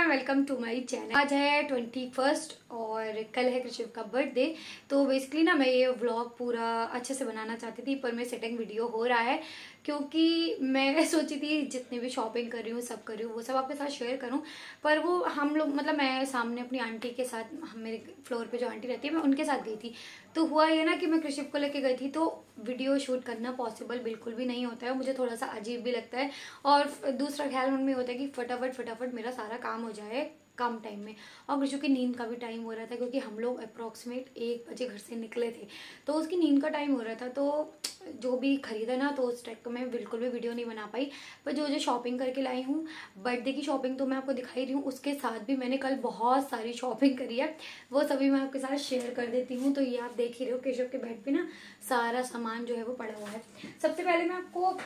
Everyone, welcome to my channel. आज है 21 और कल है कृषिव का बर्थडे। तो बेसिकली ना मैं ये व्लॉग पूरा अच्छे से बनाना चाहती थी, पर मैं सेटिंग वीडियो हो रहा है क्योंकि मैं सोची थी जितनी भी शॉपिंग कर रही हूँ सब कर रही हूँ वो सब आपके साथ शेयर करूँ। पर वो हम लोग मतलब मैं सामने अपनी आंटी के साथ, मेरे फ्लोर पे जो आंटी रहती है मैं उनके साथ गई थी। तो हुआ ये ना कि मैं कृषिव को लेके गई थी, तो वीडियो शूट करना पॉसिबल बिल्कुल भी नहीं होता है, मुझे थोड़ा सा अजीब भी लगता है। और दूसरा ख्याल मन में होता है कि फटाफट मेरा सारा काम हो जाए कम टाइम में। और कृषु की नींद का भी टाइम हो रहा था क्योंकि हम लोग अप्रोक्सीमेट 1 बजे घर से निकले थे, तो उसकी नींद का टाइम हो रहा था। तो जो भी खरीदा ना, तो उस टाइप का मैं बिल्कुल भी वीडियो नहीं बना पाई। पर जो जो शॉपिंग करके लाई हूँ, बर्थडे की शॉपिंग तो मैं आपको दिखाई रही हूँ, उसके साथ भी मैंने कल बहुत सारी शॉपिंग करी है, वो सभी मैं आपके साथ शेयर कर देती हूँ। तो ये आप देख ही रहे हो केशव के बेड पे ना सारा सामान जो है वो पड़ा हुआ है। सबसे पहले मैं आपको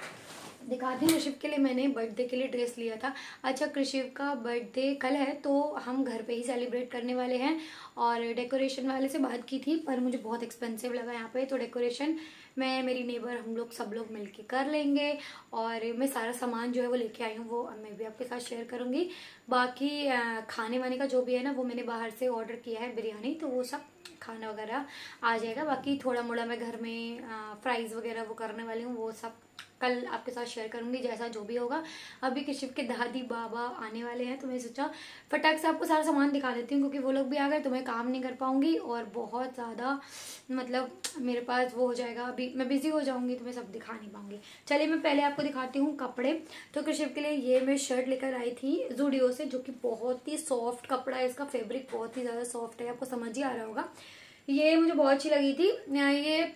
दिखाती हूँ, कृषिव के लिए मैंने बर्थडे के लिए ड्रेस लिया था। अच्छा, कृषिव का बर्थडे कल है तो हम घर पे ही सेलिब्रेट करने वाले हैं। और डेकोरेशन वाले से बात की थी पर मुझे बहुत एक्सपेंसिव लगा यहाँ पे, तो डेकोरेशन मैं, मेरी नेबर, हम लोग सब लोग मिलके कर लेंगे। और मैं सारा सामान जो है वो लेके आई हूँ, वो मैं भी आपके साथ शेयर करूंगी। बाकी खाने वाने का जो भी है ना, वो मैंने बाहर से ऑर्डर किया है बिरयानी, तो वो सब खाना वगैरह आ जाएगा। बाकी थोड़ा मोड़ा मैं घर में फ्राइज वगैरह वो करने वाली हूँ, वो सब कल आपके साथ शेयर करूंगी जैसा जो भी होगा। अभी कृषिव के दादी बाबा आने वाले हैं, तो मैं सोचा फटाक से आपको सारा सामान दिखा देती हूँ, क्योंकि वो लोग भी आ गए तो मैं काम नहीं कर पाऊंगी और बहुत ज्यादा मतलब मेरे पास वो हो जाएगा, अभी मैं बिजी हो जाऊंगी तो मैं सब दिखा नहीं पाऊंगी। चलिए मैं पहले आपको दिखाती हूँ कपड़े। तो कृषिव के लिए ये मैं शर्ट लेकर आई थी जूडियो से, जो कि बहुत ही सॉफ्ट कपड़ा है, इसका फैब्रिक बहुत ही ज्यादा सॉफ्ट है, आपको समझ ही आ रहा होगा। ये मुझे बहुत अच्छी लगी थी। ये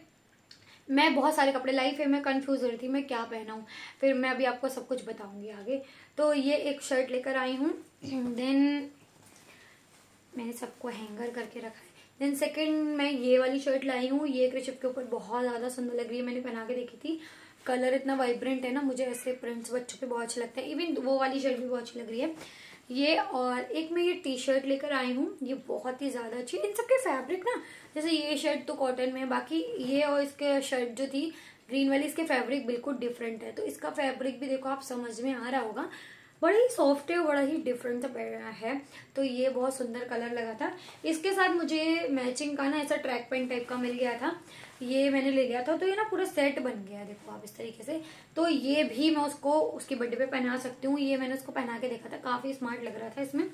मैं बहुत सारे कपड़े लाई, फिर मैं कंफ्यूज हो रही थी मैं क्या पहनाऊं, फिर मैं अभी आपको सब कुछ बताऊंगी आगे। तो ये एक शर्ट लेकर आई हूँ, देन मैंने सबको हैंगर करके रखा है। देन सेकंड मैं ये वाली शर्ट लाई हूँ, ये कृषिव के ऊपर बहुत ज्यादा सुंदर लग रही है, मैंने पहना के देखी थी। कलर इतना वाइब्रेंट है ना, मुझे ऐसे प्रिंट्स बच्चों पे बहुत अच्छे लगते हैं, इवन वो वाली शर्ट भी बहुत अच्छी लग रही है ये। और एक मैं ये टी शर्ट लेकर आई हूँ, ये बहुत ही ज्यादा अच्छी। इन सबके फैब्रिक ना, जैसे ये शर्ट तो कॉटन में है, बाकी ये और इसके शर्ट जो थी ग्रीन वाली, इसके फैब्रिक बिल्कुल डिफरेंट है। तो इसका फैब्रिक भी देखो, आप समझ में आ रहा होगा, बड़ा ही सॉफ्ट है, बड़ा ही डिफरेंट है। तो ये बहुत सुंदर कलर लगा था। इसके साथ मुझे मैचिंग का ना ऐसा ट्रैक पैंट टाइप का मिल गया था, ये मैंने ले लिया था। तो ये ना पूरा सेट बन गया है, देखो आप इस तरीके से। तो ये भी मैं उसको उसकी बर्थडे पे पहना सकती हूँ, ये मैंने उसको पहना के देखा था, काफी स्मार्ट लग रहा था इसमें।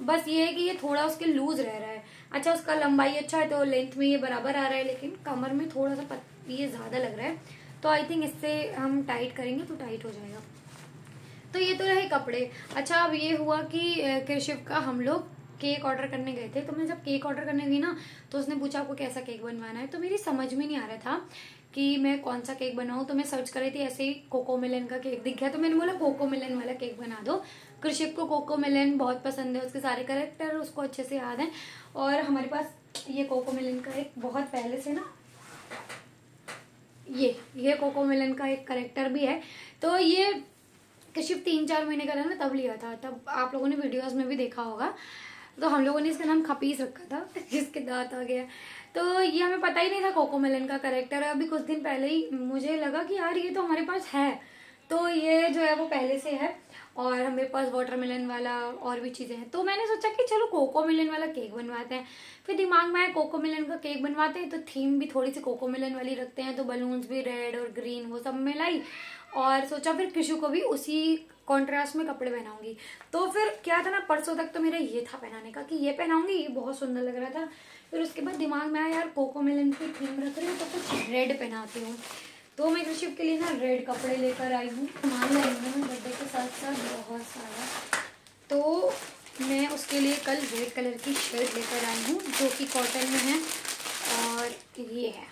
बस ये है कि ये थोड़ा उसके लूज रह रहा है। अच्छा, उसका लंबाई अच्छा है तो लेंथ में ये बराबर आ रहा है, लेकिन कमर में थोड़ा सा ये ज्यादा लग रहा है। तो आई थिंक इससे हम टाइट करेंगे तो टाइट हो जाएगा। तो ये तो रहे कपड़े। अच्छा, अब ये हुआ कि कृषिव का हम लोग केक ऑर्डर करने गए थे। तो मैं जब केक ऑर्डर करने गई ना, तो उसने पूछा आपको कैसा केक बनवाना है, तो मेरी समझ में नहीं आ रहा था कि मैं कौन सा केक बनाऊं। तो मैं सर्च कर रही थी, ऐसे ही कोको मिलन का केक दिख गया, तो मैंने बोला कोको मिलन वाला केक बना दो। कृषिव को कोको मिलन बहुत पसंद है, उसके सारे कैरेक्टर उसको अच्छे से याद है। और हमारे पास ये कोको मिलन का एक बहुत पहले से ना ये कोको मिलन का एक कैरेक्टर भी है। तो ये कृषिव 3-4 महीने का था ना, तब लिया था, तब आप लोगों ने वीडियोस में भी देखा होगा। तो हम लोगों ने इसका नाम खपीस रखा था जिसके दांत आ गया। तो ये हमें पता ही नहीं था कोको मेलन का कैरेक्टर है। अभी कुछ दिन पहले ही मुझे लगा कि यार ये तो हमारे पास है, तो ये जो है वो पहले से है। और हमारे पास वाटरमेलन वाला और भी चीजें हैं, तो मैंने सोचा कि चलो कोको मेलन वाला केक बनवाते हैं। फिर दिमाग में आया कोको मेलन का केक बनवाते हैं, तो थीम भी थोड़ी सी कोको मेलन वाली रखते हैं, तो बलून्स भी रेड और ग्रीन वो सब में लाई। और सोचा फिर कृषु को भी उसी कॉन्ट्रास्ट में कपड़े पहनाऊंगी। तो फिर क्या था ना, परसों तक तो मेरा ये था पहनाने का कि ये पहनाऊंगी, ये बहुत सुंदर लग रहा था। फिर उसके बाद दिमाग में आया यार कोको मेलन की थीम रख रही हूँ तो कुछ रेड पहनाती हूँ। तो मैं कृषिव के लिए ना रेड कपड़े लेकर आई हूँ, सामान लाई हूँ मैं बर्थडे के साथ साथ बहुत सारा। तो मैं उसके लिए कल रेड कलर की शर्ट लेकर आई हूँ, जो कि कॉटन में है। और ये है,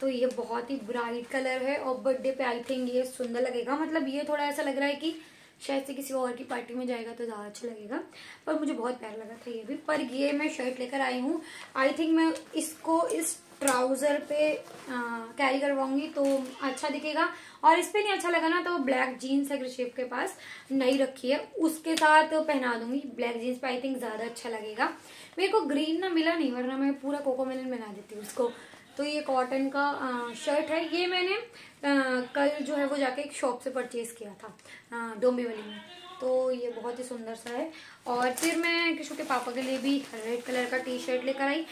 तो ये बहुत ही ब्राइट कलर है और बर्थडे पे आई थिंक ये सुंदर लगेगा। मतलब ये थोड़ा ऐसा लग रहा है कि शायद से किसी और की पार्टी में जाएगा तो ज्यादा अच्छा लगेगा, पर मुझे बहुत प्यारा लगा था ये भी। पर ये मैं शर्ट लेकर आई हूँ, आई थिंक मैं इसको इस ट्राउजर पे कैरी करवाऊंगी तो अच्छा दिखेगा। और इस पे नहीं अच्छा लगा ना, तो ब्लैक जीन्स है कृषिव के पास, नई रखी है, उसके साथ पहना दूंगी। ब्लैक जीन्स पे आई थिंक ज्यादा अच्छा लगेगा। मेरे को ग्रीन ना मिला नहीं, वरना मैं पूरा कोको मेलन बना देती हूँ उसको। तो ये कॉटन का शर्ट है, ये मैंने कल जो है वो जाके एक शॉप से परचेज किया था डोंबिवली में। तो ये बहुत ही सुंदर सा है। और फिर मैं किशु के पापा के लिए भी रेड कलर का टी शर्ट लेकर आई,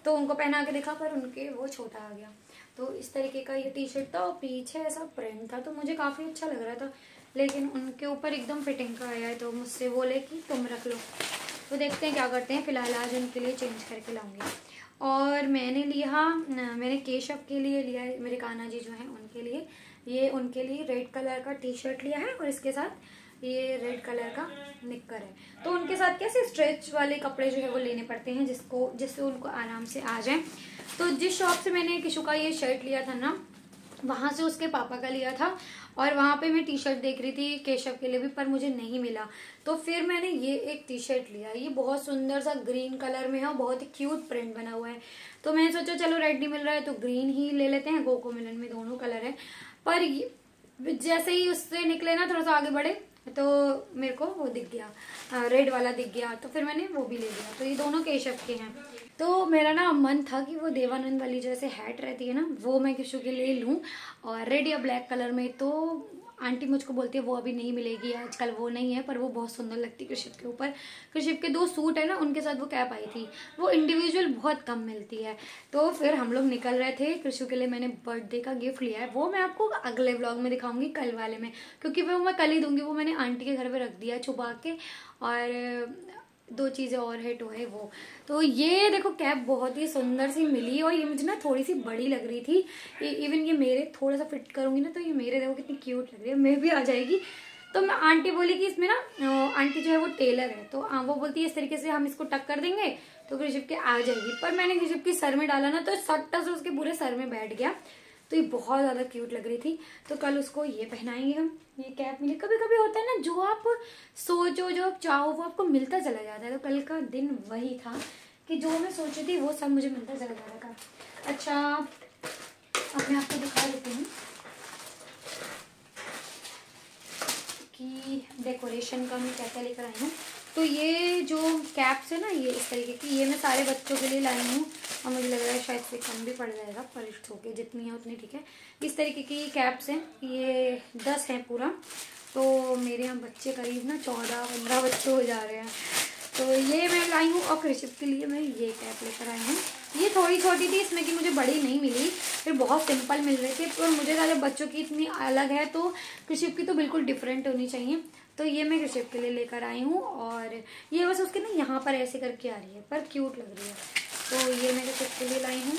तो उनको पहना के देखा पर उनके वो छोटा आ गया। तो इस तरीके का ये टी शर्ट था और पीछे ऐसा प्रिंट था, तो मुझे काफ़ी अच्छा लग रहा था, लेकिन उनके ऊपर एकदम फिटिंग का आया है, तो मुझसे बोले कि तुम रख लो। तो देखते हैं क्या करते हैं। फिलहाल आज उनके लिए चेंज करके लाऊंगी। और मैंने केशव के लिए लिया है, मेरे कान्हा जी जो हैं उनके लिए, ये उनके लिए रेड कलर का टी शर्ट लिया है और इसके साथ ये रेड कलर का निक्कर है। तो उनके साथ कैसे स्ट्रेच वाले कपड़े जो है वो लेने पड़ते हैं जिससे उनको आराम से आ जाए। तो जिस शॉप से मैंने किशु का ये शर्ट लिया था ना, वहां से उसके पापा का लिया था, और वहां पे मैं टी शर्ट देख रही थी केशव के लिए भी, पर मुझे नहीं मिला। तो फिर मैंने ये एक टी शर्ट लिया, ये बहुत सुंदर सा ग्रीन कलर में है और बहुत ही क्यूट प्रिंट बना हुआ है। तो मैंने सोचा चलो रेड नहीं मिल रहा है तो ग्रीन ही ले लेते हैं, कोकोमेलन में दोनों कलर है। पर जैसे ही उससे निकले ना, थोड़ा सा आगे बढ़े तो मेरे को वो दिख गया, रेड वाला दिख गया, तो फिर मैंने वो भी ले लिया। तो ये दोनों केशव के हैं। तो मेरा ना मन था कि वो देवानंद वाली जैसे हैट रहती है ना, वो मैं किशु के लिए लूं, और रेड या ब्लैक कलर में। तो आंटी मुझको बोलती है वो अभी नहीं मिलेगी, आजकल वो नहीं है, पर वो बहुत सुंदर लगती है कृषिप के ऊपर। कृषिप के 2 सूट है ना, उनके साथ वो कैप आई थी, वो इंडिविजुअल बहुत कम मिलती है। तो फिर हम लोग निकल रहे थे, कृषि के लिए मैंने बर्थडे का गिफ्ट लिया है, वो मैं आपको अगले व्लॉग में दिखाऊंगी, कल वाले में, क्योंकि वो मैं कल ही दूंगी। वो मैंने आंटी के घर पे रख दिया छुपा के, और 2 चीजें और है टोए वो। तो ये देखो कैप बहुत ही सुंदर सी मिली, और ये मुझे ना थोड़ी सी बड़ी लग रही थी। इवन ये मेरे थोड़ा सा फिट करूंगी ना, तो ये मेरे देखो कितनी क्यूट लग रही है, मैं भी आ जाएगी। तो मैं आंटी बोली कि इसमें ना, आंटी जो है वो टेलर है, तो वो बोलती है इस तरीके से हम इसको टक कर देंगे तो कृषिप के आ जाएगी। पर मैंने कृषिप के सर में डाला ना, तो सट्टा से उसके पूरे सर में बैठ गया, तो ये बहुत ज्यादा क्यूट लग रही थी। तो कल उसको ये पहनाएंगे हम, ये कैप मिली। कभी कभी होता है ना, जो आप सोचो, जो आप चाहो, वो आपको मिलता चला जाता है। तो कल का दिन वही था कि जो मैं सोची थी वो सब मुझे मिलता चला जा रहा था। अच्छा, अब मैं आपको दिखा देती हूँ कि डेकोरेशन का मैं क्या क्या लेकर आई हूँ। तो ये जो कैप्स है ना, ये इस तरीके की, ये मैं सारे बच्चों के लिए लाई हूँ, और मुझे लग रहा है शायद से कम भी पड़ जाएगा, पर इट्स ओके, जितनी है उतनी ठीक है। इस तरीके की कैप्स हैं, ये 10 हैं पूरा। तो मेरे यहाँ बच्चे करीब ना 14-15 बच्चे हो जा रहे हैं। तो ये मैं लाई हूँ, और कृषिप के लिए मैं ये कैप लेकर आई हूँ। ये थोड़ी छोटी थी, इसमें कि मुझे बड़ी नहीं मिली, फिर बहुत सिंपल मिल रहे थे, पर मुझे लगा बच्चों की इतनी अलग है तो कृषिप की तो बिल्कुल डिफरेंट होनी चाहिए। तो ये मैं कृषिप के लिए लेकर आई हूँ, और ये बस उसके ना यहाँ पर ऐसे करके आ रही है, पर क्यूट लग रही है। तो ये मैं कृषिप के लिए लाई हूँ।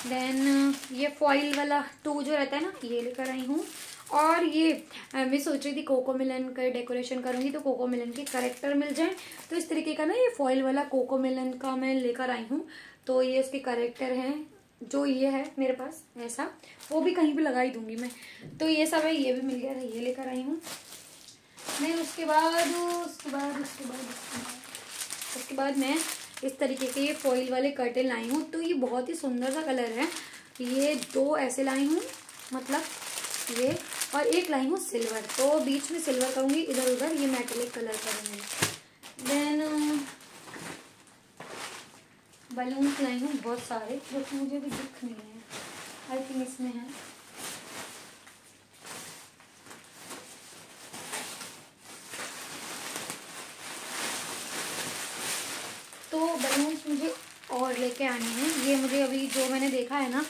देन ये फॉइल वाला 2 जो रहता है ना, ये लेकर आई हूँ। और ये मैं सोच रही थी कोकोमेलन का डेकोरेशन करूंगी, तो कोकोमेलन के करेक्टर मिल जाए, तो इस तरीके का ना ये फॉइल वाला कोकोमेलन का मैं लेकर आई हूँ। तो ये उसके करेक्टर हैं, जो ये है मेरे पास ऐसा, वो भी कहीं पे लगा ही दूंगी मैं। तो ये सब है, ये भी मिल गया था, ये लेकर आई हूँ मैं। उसके बाद मैं इस तरीके के ये फॉइल वाले कर्टेन लाई हूँ। तो ये बहुत ही सुंदर सा कलर है, ये 2 ऐसे लाई हूँ, मतलब ये, और एक लाई हूँ सिल्वर, तो बीच में सिल्वर करूंगी, इधर उधर ये मेटेलिक कलर करूंगी। देन बलून्स लाई हूँ बहुत सारे, जो कि मुझे भी दिख नहीं है, आई थिंक इसमें है। तो बलून्स मुझे और लेके आने हैं। ये मुझे अभी जो मैंने देखा है ना,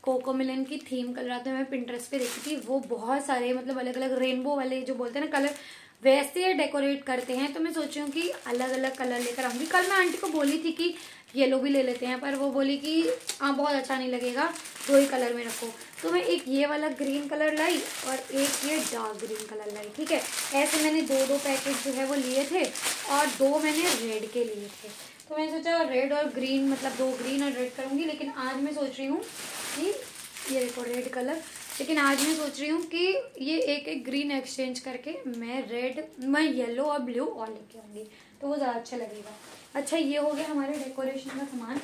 कोकोमेलन की थीम कल रात में मैं पिंटरेस्ट पे देखी थी, वो बहुत सारे मतलब अलग अलग रेनबो वाले जो बोलते हैं ना कलर, वैसे डेकोरेट करते हैं। तो मैं सोच रही हूँ कि अलग अलग कलर लेकर आऊंगी। कल मैं आंटी को बोली थी कि येलो भी ले लेते हैं, पर वो बोली कि बहुत अच्छा नहीं लगेगा, 2 ही कलर में रखो। तो मैं एक ये वाला ग्रीन कलर लाई और एक ये डार्क ग्रीन कलर लाई, ठीक है। ऐसे मैंने 2-2 पैकेट जो है वो लिए थे, और 2 मैंने रेड के लिए थे। तो मैंने सोचा रेड और ग्रीन, मतलब 2 ग्रीन और रेड करूंगी। लेकिन आज मैं सोच रही हूँ कि ये देखो रेड कलर, लेकिन आज मैं सोच रही हूँ कि ये एक ग्रीन एक्सचेंज करके मैं येलो और ब्लू और लेके आऊंगी, तो वो ज़्यादा अच्छा लगेगा। अच्छा, ये हो गया हमारे डेकोरेशन का सामान।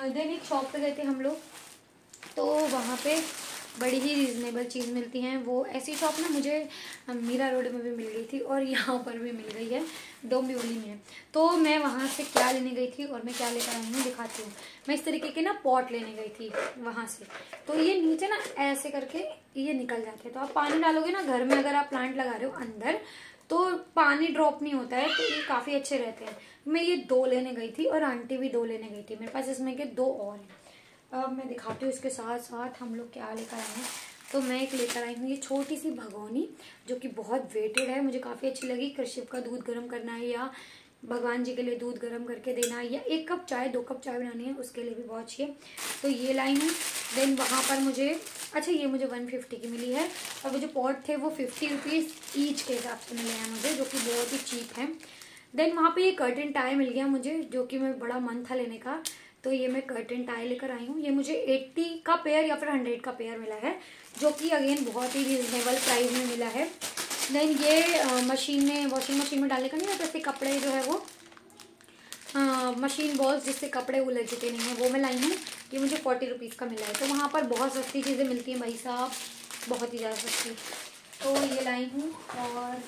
देन एक शॉप पे गए थे हम लोग, तो वहाँ पे बड़ी ही रीज़नेबल चीज़ मिलती हैं। वो ऐसी शॉप ना मुझे मीरा रोड में भी मिल गई थी और यहाँ पर भी मिल गई है, डोंबिवली में। तो मैं वहाँ से क्या लेने गई थी और मैं क्या लेकर आई हूँ दिखाती हूँ। मैं इस तरीके के ना पॉट लेने गई थी वहाँ से। तो ये नीचे ना ऐसे करके ये निकल जाते हैं, तो आप पानी डालोगे ना घर में, अगर आप प्लांट लगा रहे हो अंदर तो पानी ड्रॉप नहीं होता है, तो ये काफ़ी अच्छे रहते हैं। मैं ये 2 लेने गई थी और आंटी भी 2 लेने गई थी। मेरे पास इसमें के 2 और हैं। अब मैं दिखाती हूँ इसके साथ साथ हम लोग क्या लेकर आए हैं। तो मैं एक लेकर आई हूँ ये छोटी सी भगोनी, जो कि बहुत वेटेड है, मुझे काफ़ी अच्छी लगी। कृषिव का दूध गर्म करना है या भगवान जी के लिए दूध गर्म करके देना है या 1 कप चाय 2 कप चाय बनानी है, उसके लिए भी बहुत अच्छी है। तो ये लाई हूँ। देन वहाँ पर मुझे अच्छा ये मुझे 150 की मिली है, और वो जो पॉट थे वो 50 रुपीज़ ईच के हिसाब से मिले हैं मुझे, जो कि बहुत ही चीप है। देन वहाँ पे ये कर्टन टाई मिल गया मुझे, जो कि मैं बड़ा मन था लेने का। तो ये मैं कर्टन टाई लेकर आई हूँ। ये मुझे 80 का पेयर या फिर 100 का पेयर मिला है, जो कि अगेन बहुत ही रीजनेबल प्राइस में मिला है। देन ये वॉशिंग मशीन में डालने का नहीं, जैसे कपड़े जो है वो मशीन बॉल्स जिससे कपड़े उलझते नहीं हैं, वो मैं लाई हूँ। ये मुझे 40 रुपीज़ का मिला है। तो वहाँ पर बहुत सस्ती चीज़ें मिलती हैं भाई साहब, बहुत ही ज़्यादा सस्ती। तो ये लाई हूँ। और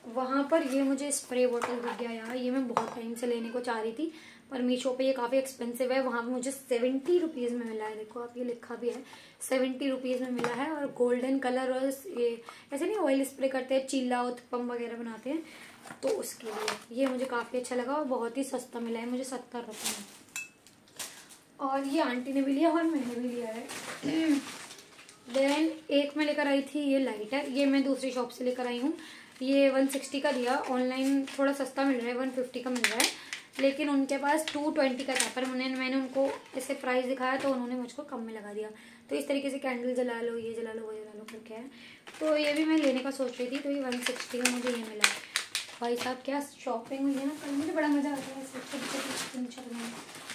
वहाँ पर ये मुझे स्प्रे बॉटल दिख गया यार, ये मैं बहुत टाइम से लेने को चाह रही थी, पर मीशो पे ये काफ़ी एक्सपेंसिव है। वहाँ पे मुझे 70 रुपीज़ में मिला है। देखो आप, ये लिखा भी है 70 रुपीज़ में मिला है। और गोल्डन कलर, और ये ऐसे नहीं ऑयल स्प्रे करते हैं, चीला उत्पम वगैरह बनाते हैं, तो उसके लिए ये मुझे काफ़ी अच्छा लगा और बहुत ही सस्ता मिला है मुझे 70 रुपये में। और ये आंटी ने भी लिया और मैंने भी लिया है। देन एक मैं लेकर आई थी ये लाइटर, ये मैं दूसरी शॉप से लेकर आई हूँ। ये 160 का दिया, ऑनलाइन थोड़ा सस्ता मिल रहा है, 150 का मिल रहा है, लेकिन उनके पास 220 का था। पर मैंने उनको ऐसे प्राइस दिखाया तो उन्होंने मुझको कम में लगा दिया। तो इस तरीके से कैंडल जला लो, ये जला लो, वो जला लो करके है। तो ये भी मैं लेने का सोच रही थी, तो ये 160 में मुझे ये मिला। भाई साहब क्या शॉपिंग हुई है ना, कल मुझे बड़ा मज़ा आता है में।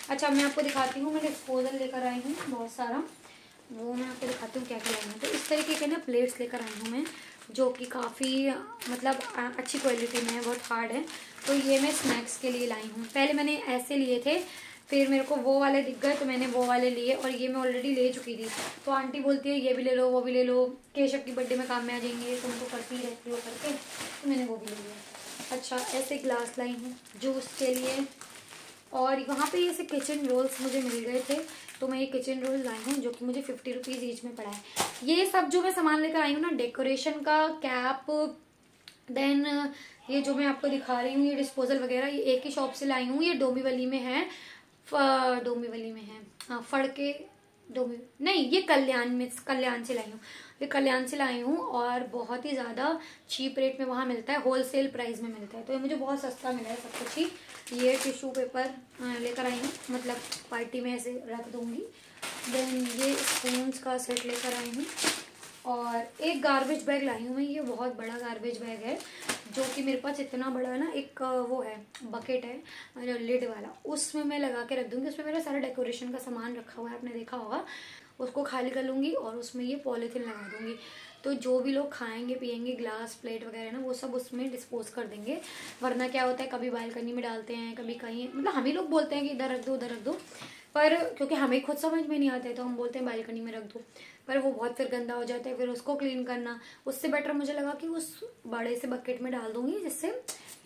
अच्छा मैं आपको दिखाती हूँ, मैं डिस्पोजल लेकर आई हूँ बहुत सारा, वो मैं आपको दिखाती हूँ क्या क्या लाई हूँ। तो इस तरीके के ना प्लेट्स लेकर आई हूँ मैं, जो कि काफ़ी मतलब अच्छी क्वालिटी में है, बहुत हार्ड है। तो ये मैं स्नैक्स के लिए लाई हूँ। पहले मैंने ऐसे लिए थे, फिर मेरे को वो वाले दिख गए तो मैंने वो वाले लिए, और ये मैं ऑलरेडी ले चुकी थी। तो आंटी बोलती है ये भी ले लो, वो भी ले लो, केशव की बर्थडे में काम में आ जाएंगे, तुम तो करती रहती हो करके, तो मैंने वो भी ले लिया। अच्छा ऐसे ग्लास लाई हूँ जूस के लिए। और वहाँ पे ऐसे किचन रोल्स मुझे मिल गए थे, तो मैं ये किचन रोल लाई हूँ, जो कि मुझे 50 रुपीज़ ईच में पड़ा है। ये सब जो मैं सामान लेकर आई हूँ ना, डेकोरेशन का कैप, देन ये जो मैं आपको दिखा रही हूँ ये डिस्पोजल वगैरह, ये एक ही शॉप से लाई हूँ। ये डोंबिवली में है, डोंबिवली में है, हाँ फड़के नहीं, ये कल्याण से लाई हूँ। ये कल्याण से लाई हूँ और बहुत ही ज़्यादा चीप रेट में वहाँ मिलता है, होलसेल प्राइस में मिलता है, तो ये मुझे बहुत सस्ता मिला है सब कुछ ही। ये टिश्यू पेपर लेकर आई हूँ, मतलब पार्टी में ऐसे रख दूँगी। देन ये स्पून्स का सेट लेकर आई हूँ। और एक गार्बेज बैग लाई हूँ मैं, ये बहुत बड़ा गार्बेज बैग है, जो कि मेरे पास इतना बड़ा है ना, एक वो है बकेट है लिड वाला, उसमें मैं लगा के रख दूँगी। उसमें मेरा सारा डेकोरेशन का सामान रखा हुआ है, आपने देखा होगा। उसको खाली कर लूँगी और उसमें ये पॉलीथीन लगा दूँगी, तो जो भी लोग खाएंगे पिएंगे, ग्लास प्लेट वगैरह ना, वो सब उसमें डिस्पोज कर देंगे। वरना क्या होता है, कभी बालकनी में डालते हैं, कभी कहीं, मतलब हम ही लोग बोलते हैं कि इधर रख दो उधर रख दो, पर क्योंकि हमें खुद समझ में नहीं आता है तो हम बोलते हैं बालकनी में रख दो, पर वो बहुत फिर गंदा हो जाता है, फिर उसको क्लीन करना। उससे बेटर मुझे लगा कि उस बड़े से बकेट में डाल दूंगी, जिससे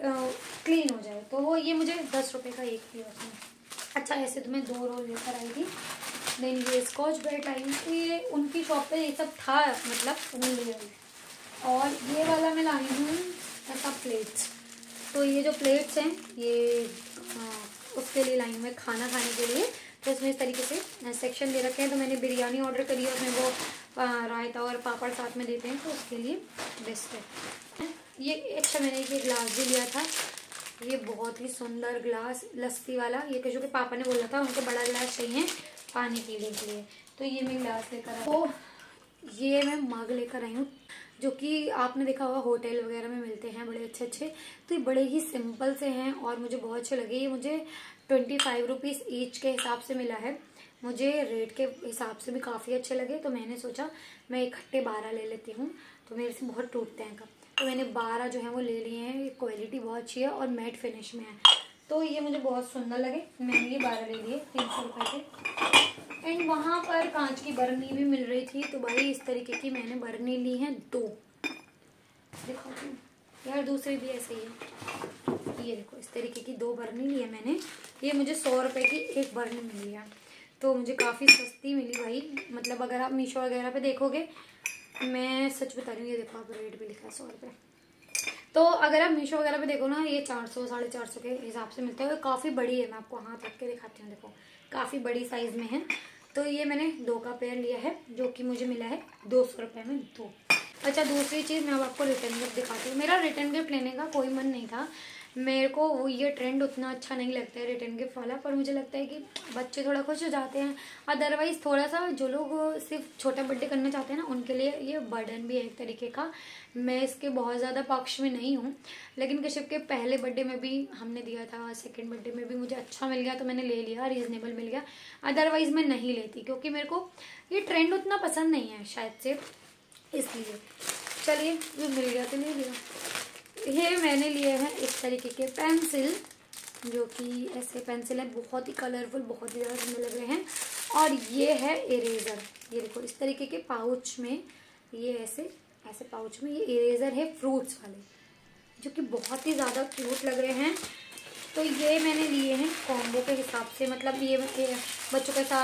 क्लीन हो जाए। तो वो ये मुझे 10 रुपये का एक दिया उसमें। अच्छा ऐसे तो मैं 2 रोल लेकर आई थी। देन ये स्कॉच ब्राइट आई हूँ, तो ये उनकी शॉप पे ये सब था, मतलब उन्हें ले आई। और ये वाला मैं लाई हूँ ऐसा प्लेट्स। तो ये जो प्लेट्स हैं ये उसके लिए लाई हूँ मैं, खाना खाने के लिए। तो इसमें इस तरीके से सेक्शन दे रखे हैं। तो मैंने बिरयानी ऑर्डर करी है, उसमें वो रायता और पापड़ साथ में देते हैं, तो उसके लिए बेस्ट है। ये अच्छा मैंने ये ग्लास भी लिया था, ये बहुत ही सुंदर ग्लास लस्सी वाला, ये जो कि पापा ने बोला था उनको बड़ा ग्लास चाहिए पानी पीने के लिए, तो ये मैं ग्लास लेकर आई। तो ये मैं मग लेकर आई हूँ, जो कि आपने देखा होगा होटल वगैरह में मिलते हैं बड़े अच्छे अच्छे। तो ये बड़े ही सिंपल से हैं और मुझे बहुत अच्छे लगे। ये मुझे 25 रुपीज़ ईच के हिसाब से मिला है, मुझे रेट के हिसाब से भी काफ़ी अच्छे लगे। तो मैंने सोचा मैं इकट्ठे 12 ले लेती हूँ, तो मेरे से बहुत टूटते हैं कप, तो मैंने 12 जो है वो ले लिए हैं। क्वालिटी बहुत अच्छी है और मैट फिनिश में है, तो ये मुझे बहुत सुंदर लगे, मैंने ये 12 ले लिए 300 रुपये के। एंड वहाँ पर कांच की बरनी भी मिल रही थी, तो भाई इस तरीके की मैंने बरनी ली है 2। दिखाती हूँ यार, दूसरी भी ऐसे ही है। ये देखो इस तरीके की 2 बरनी ली है मैंने। ये मुझे 100 रुपये की एक बरनी मिली है, तो मुझे काफ़ी सस्ती मिली भाई। मतलब अगर आप मीशो वगैरह पे देखोगे, मैं सच बता रही हूँ, ये देखो आप रेट भी लिखा है 100 रुपये। तो अगर आप मीशो वगैरह पे देखो ना, ये 400 450 के हिसाब से मिलता है। काफ़ी बड़ी है, मैं आपको हाथ रख के दिखाती हूँ, देखो काफ़ी बड़ी साइज़ में है। तो ये मैंने 2 का पेयर लिया है, जो कि मुझे मिला है 200 रुपये में 2। अच्छा, दूसरी चीज़ मैं अब आपको रिटर्न गिफ्ट दिखाती हूँ। मेरा रिटर्न गिफ्ट लेने का कोई मन नहीं था, मेरे को वो ये ट्रेंड उतना अच्छा नहीं लगता है रिटर्न गिफ्ट वाला, पर मुझे लगता है कि बच्चे थोड़ा खुश हो जाते हैं। अदरवाइज़ थोड़ा सा जो लोग सिर्फ छोटा बर्थडे करना चाहते हैं ना, उनके लिए ये बर्डन भी है एक तरीके का। मैं इसके बहुत ज़्यादा पक्ष में नहीं हूँ, लेकिन कश्यप के पहले बर्थडे में भी हमने दिया था, सेकंड बर्थडे में भी मुझे अच्छा मिल गया तो मैंने ले लिया, रीज़नेबल मिल गया। अदरवाइज़ मैं नहीं लेती, क्योंकि मेरे को ये ट्रेंड उतना पसंद नहीं है शायद से, इसलिए। चलिए, ये मिल गया तो ले लिया। ये मैंने लिए हैं इस तरीके के पेंसिल, जो कि ऐसे पेंसिल है, बहुत ही कलरफुल, बहुत ही ज़्यादा सुंदर लग रहे हैं। और ये है इरेज़र, ये देखो इस तरीके के पाउच में, ये ऐसे पाउच में ये इरेज़र है फ्रूट्स वाले, जो कि बहुत ही ज़्यादा क्यूट लग रहे हैं। तो ये मैंने लिए हैं कॉम्बो के हिसाब से, मतलब ये बच्चों का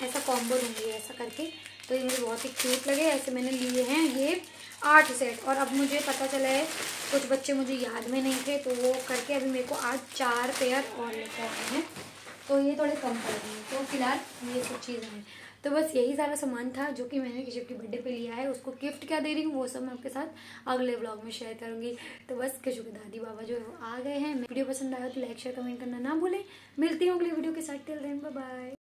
ऐसा कॉम्बो दूँगी ऐसा करके, तो ये मुझे बहुत ही क्यूट लगे, ऐसे मैंने लिए हैं ये 8 सेट। और अब मुझे पता चला है, कुछ बच्चे मुझे याद में नहीं थे, तो वो करके अभी मेरे को आज 4 पेयर और लेकर आए हैं, तो ये थोड़े कम पड़ गए हैं। तो फिलहाल ये सब चीज़ें हैं। तो बस यही सारा सामान था जो कि मैंने किसी के बर्थडे पे लिया है। उसको गिफ्ट क्या दे रही हूँ वो सब मैं आपके साथ अगले व्लॉग में शेयर करूँगी। तो बस किसी के दादी बाबा जो है वो आ गए हैं। वीडियो पसंद आया तो लाइक शेयर कमेंट करना ना भूलें। मिलती हूँ अगली वीडियो के साथ, टिल देन बाय बाय।